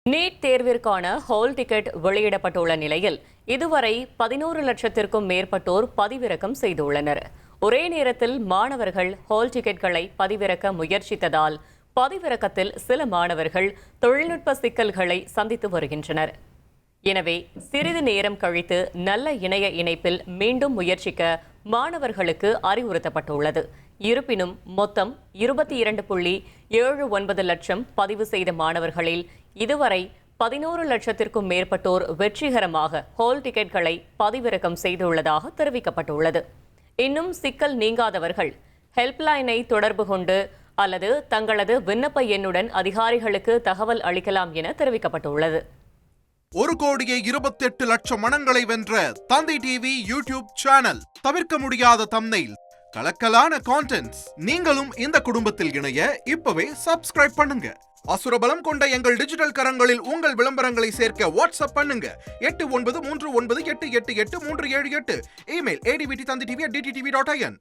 NEET தேர்விற்கான hall ticket வெளியிடப்பட்டுள்ள நிலையில் இதுவரை 11 லட்சத்திற்கும் மேற்பட்டோர் பதிவிறக்கம் செய்துள்ளனர். ஒரே நேரத்தில் மாணவர்கள் ஹால் டிக்கெட்களை பதிவிறக்க முயற்சித்ததால் பதிவிறக்கத்தில் சில மாணவர்கள் தொழில்நுட்ப சிக்கல்களை சந்தித்து வருகின்றனர். எனவே சிறிது நேரம் கழித்து நல்ல இணைய இணைப்பில் மீண்டும் முயற்சிக்க மாணவர்களுக்கு அறிவுறுத்தப்பட்டுள்ளது. இருப்பினும் மொத்தம் 22.79 லட்சம் பதிவு செய்த மாணவர்களில் இதுவரை 11 லட்சத்திற்கும் மேற்பட்டோர் வெற்றிகரமாக ஹால் டிக்கெட்களை பதிவிறக்கம் செய்துள்ளதாக தெரிவிக்கப்பட்டுள்ளது. இன்னும் சிக்கல் நீங்காதவர்கள் ஹெல்ப்லைனை தொடர்பு கொண்டு அல்லது தங்களது விண்ணப்ப எண்ணுடன் அதிகாரிகளுக்கு தகவல் அளிக்கலாம் என தெரிவிக்கப்பட்டுள்ளது. 1,28 லட்சம் மனங்களை வென்ற தந்தி டிவி யூடியூப் சேனல். தவிர்க்க முடியாத தம்ப்நெயில், கலக்கலான கான்டென்ட்ஸ். நீங்களும் இந்த குடும்பத்தில் இணைய இப்பவே சப்ஸ்கிரைப் பண்ணுங்க. அசுரபலம் கொண்ட எங்கள் டிஜிட்டல் கரங்களில் உங்கள் விளம்பரங்களை சேர்க்க வாட்ஸ்அப் பண்ணுங்க. 8939888838. Email advtthanditv@dttv.in.